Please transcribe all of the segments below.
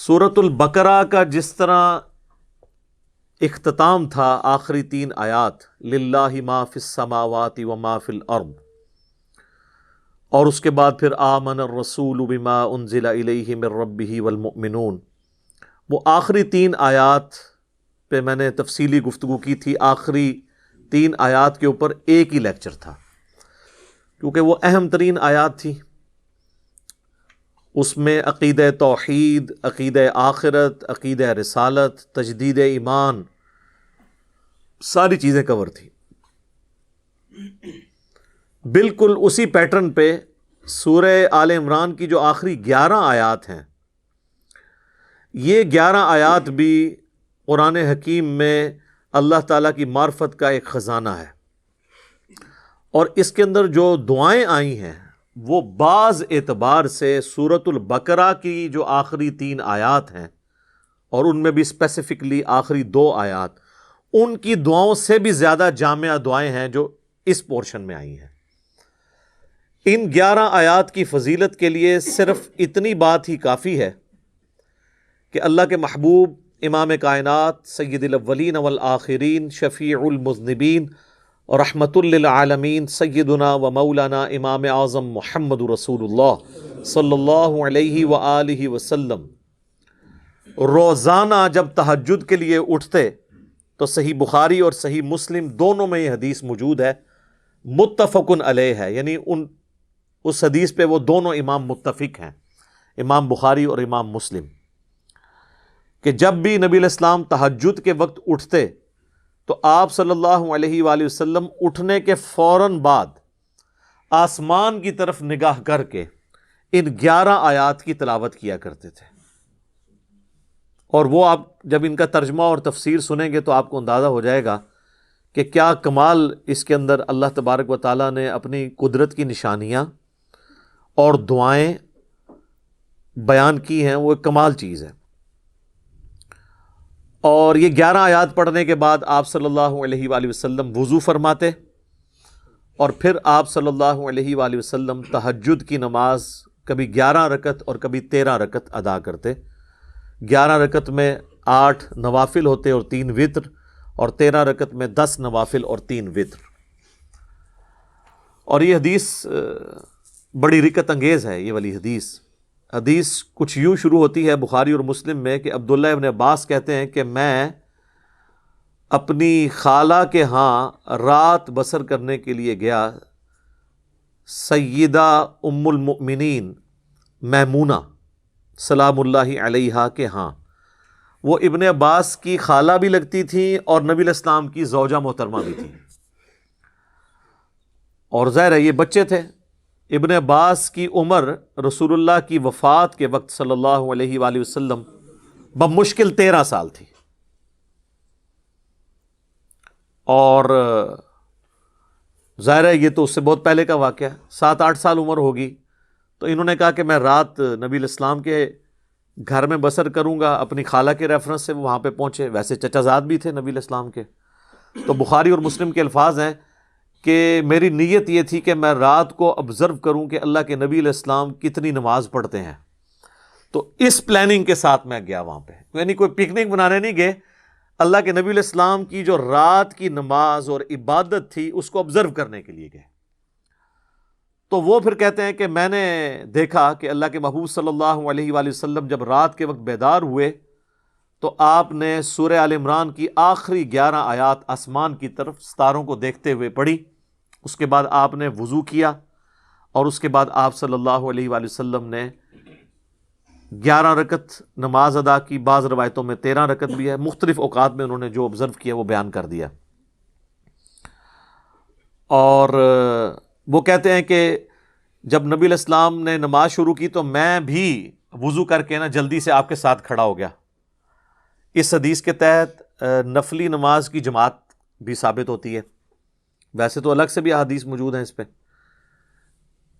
سورۃ البقرہ کا جس طرح اختتام تھا آخری 3 آیات للہ ما فی السماوات و ما فی الارض، اور اس کے بعد پھر آمن الرسول بما انزل الیہ من ربہ والمؤمنون، وہ آخری 3 آیات پہ میں نے تفصیلی گفتگو کی تھی۔ آخری 3 آیات کے اوپر ایک ہی لیکچر تھا کیونکہ وہ اہم ترین آیات تھی۔ اس میں عقیدہ توحید، عقیدہ آخرت، عقیدہ رسالت، تجدید ایمان، ساری چیزیں کور تھی۔ بالکل اسی پیٹرن پہ سورہ آل عمران کی جو آخری 11 آیات ہیں، یہ 11 آیات بھی قرآن حکیم میں اللہ تعالیٰ کی معرفت کا ایک خزانہ ہے، اور اس کے اندر جو دعائیں آئی ہیں وہ بعض اعتبار سے سورۃ البقرہ کی جو آخری 3 آیات ہیں، اور ان میں بھی اسپیسیفکلی آخری 2 آیات، ان کی دعاؤں سے بھی زیادہ جامع دعائیں ہیں جو اس پورشن میں آئی ہیں۔ ان 11 آیات کی فضیلت کے لیے صرف اتنی بات ہی کافی ہے کہ اللہ کے محبوب امام کائنات سید الاولین والآخرین شفیع المذنبین اور رحمت للعالمین سیدنا و مولانا امام اعظم محمد رسول اللہ صلی اللہ علیہ وآلہ وسلم روزانہ جب تہجد کے لیے اٹھتے تو صحیح بخاری اور صحیح مسلم دونوں میں یہ حدیث موجود ہے، متفق علیہ ہے، یعنی اس حدیث پہ وہ دونوں امام متفق ہیں، امام بخاری اور امام مسلم، کہ جب بھی نبی علیہ السلام تہجد کے وقت اٹھتے تو آپ صلی اللہ علیہ وآلہ وسلم اٹھنے کے فوراً بعد آسمان کی طرف نگاہ کر کے ان 11 آیات کی تلاوت کیا کرتے تھے۔ اور وہ آپ جب ان کا ترجمہ اور تفسیر سنیں گے تو آپ کو اندازہ ہو جائے گا کہ کیا کمال اس کے اندر اللہ تبارک و تعالیٰ نے اپنی قدرت کی نشانیاں اور دعائیں بیان کی ہیں، وہ ایک کمال چیز ہے۔ اور یہ 11 آیات پڑھنے کے بعد آپ صلی اللہ علیہ وآلہ وسلم وضو فرماتے، اور پھر آپ صلی اللہ علیہ وآلہ وسلم تہجد کی نماز کبھی 11 رکعت اور کبھی 13 رکعت ادا کرتے۔ 11 رکعت میں 8 نوافل ہوتے اور 3 وتر، اور 13 رکعت میں 10 نوافل اور 3 وتر۔ اور یہ حدیث بڑی رکت انگیز ہے۔ یہ والی حدیث کچھ یوں شروع ہوتی ہے بخاری اور مسلم میں کہ عبداللہ ابن عباس کہتے ہیں کہ میں اپنی خالہ کے ہاں رات بسر کرنے کے لیے گیا، سیدہ ام المؤمنین میمونہ سلام اللہ علیہا کے ہاں۔ وہ ابن عباس کی خالہ بھی لگتی تھیں اور نبی علیہ السلام کی زوجہ محترمہ بھی تھیں، اور ظاہر ہے یہ بچے تھے۔ ابن عباس کی عمر رسول اللہ کی وفات کے وقت صلی اللہ علیہ وآلہ وسلم بمشکل 13 سال تھی، اور ظاہر ہے یہ تو اس سے بہت پہلے کا واقعہ، 7-8 سال عمر ہوگی۔ تو انہوں نے کہا کہ میں رات نبی علیہ السلام کے گھر میں بسر کروں گا، اپنی خالہ کے ریفرنس سے وہ وہاں پہ پہنچے، ویسے چچا زاد بھی تھے نبی علیہ السلام کے۔ تو بخاری اور مسلم کے الفاظ ہیں کہ میری نیت یہ تھی کہ میں رات کو آبزرو کروں کہ اللہ کے نبی علیہ السلام کتنی نماز پڑھتے ہیں، تو اس پلاننگ کے ساتھ میں گیا وہاں پہ، یعنی کوئی پکنک بنانے نہیں گئے، اللہ کے نبی علیہ السلام کی جو رات کی نماز اور عبادت تھی اس کو آبزرو کرنے کے لیے گئے۔ تو وہ پھر کہتے ہیں کہ میں نے دیکھا کہ اللہ کے محبوب صلی اللہ علیہ وآلہ وسلم جب رات کے وقت بیدار ہوئے تو آپ نے سورہ آل عمران کی آخری 11 آیات آسمان کی طرف ستاروں کو دیکھتے ہوئے پڑھی۔ اس کے بعد آپ نے وضو کیا، اور اس کے بعد آپ صلی اللہ علیہ وآلہ وسلم نے 11 رکعت نماز ادا کی، بعض روایتوں میں 13 رکعت بھی ہے، مختلف اوقات میں انہوں نے جو آبزرو کیا وہ بیان کر دیا۔ اور وہ کہتے ہیں کہ جب نبی علیہ السلام نے نماز شروع کی تو میں بھی وضو کر کے نا جلدی سے آپ کے ساتھ کھڑا ہو گیا۔ اس حدیث کے تحت نفلی نماز کی جماعت بھی ثابت ہوتی ہے، ویسے تو الگ سے بھی احادیث موجود ہیں اس پہ،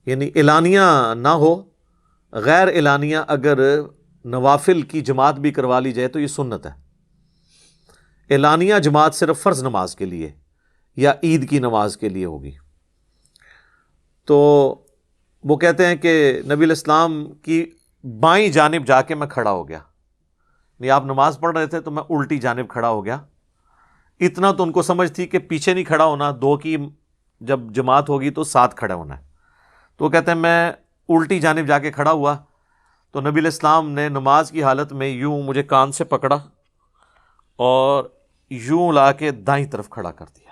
یعنی اعلانیہ نہ ہو، غیر اعلانیہ اگر نوافل کی جماعت بھی کروا لی جائے تو یہ سنت ہے۔ اعلانیہ جماعت صرف فرض نماز کے لیے یا عید کی نماز کے لیے ہوگی۔ تو وہ کہتے ہیں کہ نبی علیہ السلام کی بائیں جانب جا کے میں کھڑا ہو گیا، نہیں آپ نماز پڑھ رہے تھے تو میں الٹی جانب کھڑا ہو گیا. اتنا تو ان کو سمجھ تھی کہ پیچھے نہیں کھڑا ہونا, 2 کی جب جماعت ہوگی تو ساتھ کھڑا ہونا ہے. تو وہ کہتے ہیں میں الٹی جانب جا کے کھڑا ہوا تو نبی علیہ السلام نے نماز کی حالت میں یوں مجھے کان سے پکڑا اور یوں لا کے دائیں طرف کھڑا کر دیا,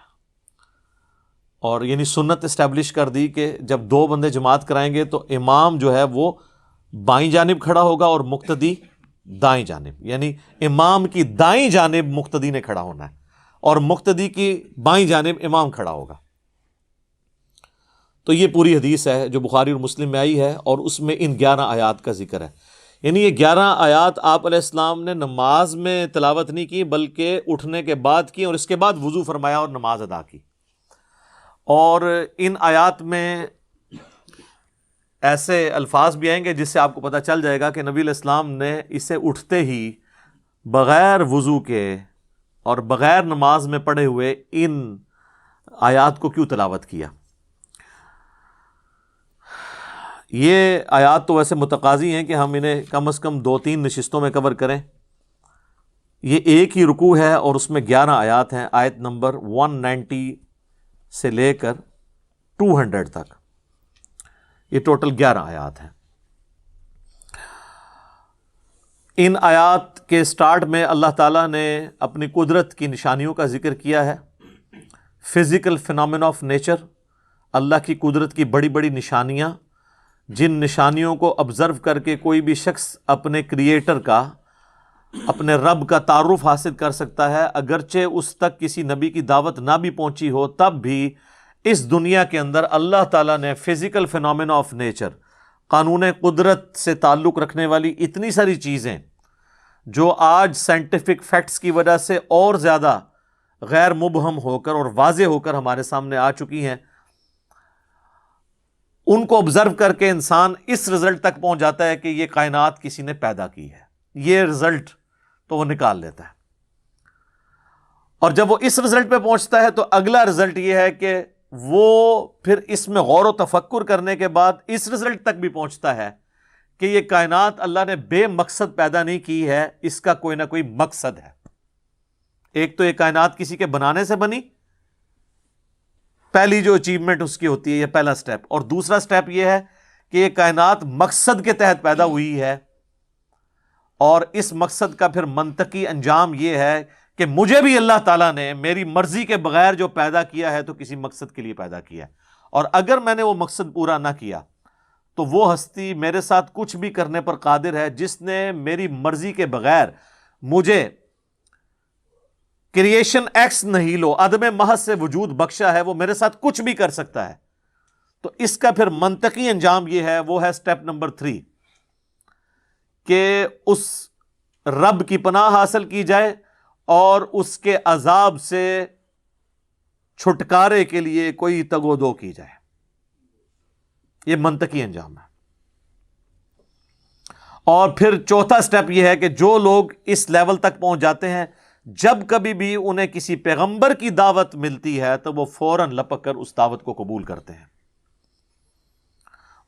اور یعنی سنت اسٹیبلش کر دی کہ جب 2 بندے جماعت کرائیں گے تو امام جو ہے وہ بائیں جانب کھڑا ہوگا اور مقتدی دائیں جانب, یعنی امام کی دائیں جانب مقتدی نے کھڑا ہونا ہے اور مقتدی کی بائیں جانب امام کھڑا ہوگا. تو یہ پوری حدیث ہے جو بخاری اور مسلم میں آئی ہے, اور اس میں ان 11 آیات کا ذکر ہے. یعنی یہ 11 آیات آپ علیہ السلام نے نماز میں تلاوت نہیں کی بلکہ اٹھنے کے بعد کی, اور اس کے بعد وضو فرمایا اور نماز ادا کی. اور ان آیات میں ایسے الفاظ بھی آئیں گے جس سے آپ کو پتہ چل جائے گا کہ نبی علیہ السلام نے اسے اٹھتے ہی بغیر وضو کے اور بغیر نماز میں پڑھے ہوئے ان آیات کو کیوں تلاوت کیا. یہ آیات تو ویسے متقاضی ہیں کہ ہم انہیں کم از کم 2-3 نشستوں میں کور کریں. یہ ایک ہی رکوع ہے اور اس میں 11 آیات ہیں, آیت نمبر 190 سے لے کر 200 تک, یہ ٹوٹل 11 آیات ہیں. ان آیات کے سٹارٹ میں اللہ تعالیٰ نے اپنی قدرت کی نشانیوں کا ذکر کیا ہے. فزیکل فینومینا آف نیچر, اللہ کی قدرت کی بڑی بڑی نشانیاں, جن نشانیوں کو آبزرو کر کے کوئی بھی شخص اپنے کریٹر کا, اپنے رب کا تعارف حاصل کر سکتا ہے, اگرچہ اس تک کسی نبی کی دعوت نہ بھی پہنچی ہو, تب بھی اس دنیا کے اندر اللہ تعالیٰ نے فزیکل فینومینا آف نیچر, قانون قدرت سے تعلق رکھنے والی اتنی ساری چیزیں جو آج سائنٹیفک فیکٹس کی وجہ سے اور زیادہ غیر مبہم ہو کر اور واضح ہو کر ہمارے سامنے آ چکی ہیں, ان کو آبزرو کر کے انسان اس رزلٹ تک پہنچ جاتا ہے کہ یہ کائنات کسی نے پیدا کی ہے. یہ رزلٹ تو وہ نکال لیتا ہے, اور جب وہ اس رزلٹ پہ پہنچتا ہے تو اگلا رزلٹ یہ ہے کہ وہ پھر اس میں غور و تفکر کرنے کے بعد اس رزلٹ تک بھی پہنچتا ہے کہ یہ کائنات اللہ نے بے مقصد پیدا نہیں کی ہے, اس کا کوئی نہ کوئی مقصد ہے. ایک تو یہ کائنات کسی کے بنانے سے بنی, پہلی جو اچیومنٹ اس کی ہوتی ہے, یہ پہلا سٹیپ. اور دوسرا سٹیپ یہ ہے کہ یہ کائنات مقصد کے تحت پیدا ہوئی ہے, اور اس مقصد کا پھر منطقی انجام یہ ہے کہ مجھے بھی اللہ تعالیٰ نے میری مرضی کے بغیر جو پیدا کیا ہے تو کسی مقصد کے لیے پیدا کیا ہے, اور اگر میں نے وہ مقصد پورا نہ کیا تو وہ ہستی میرے ساتھ کچھ بھی کرنے پر قادر ہے. جس نے میری مرضی کے بغیر مجھے کریشن ایکس نہیں لو, عدم محض سے وجود بخشا ہے, وہ میرے ساتھ کچھ بھی کر سکتا ہے. تو اس کا پھر منطقی انجام یہ ہے, وہ ہے سٹیپ نمبر 3, کہ اس رب کی پناہ حاصل کی جائے اور اس کے عذاب سے چھٹکارے کے لیے کوئی تگ و دو کی جائے. یہ منطقی انجام ہے. اور پھر چوتھا سٹیپ یہ ہے کہ جو لوگ اس لیول تک پہنچ جاتے ہیں, جب کبھی بھی انہیں کسی پیغمبر کی دعوت ملتی ہے تو وہ فوراً لپک کر اس دعوت کو قبول کرتے ہیں,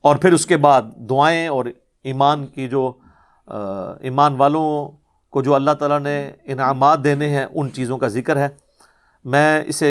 اور پھر اس کے بعد دعائیں اور ایمان کی جو ایمان والوں کو جو اللہ تعالیٰ نے انعامات دینے ہیں ان چیزوں کا ذکر ہے. میں اسے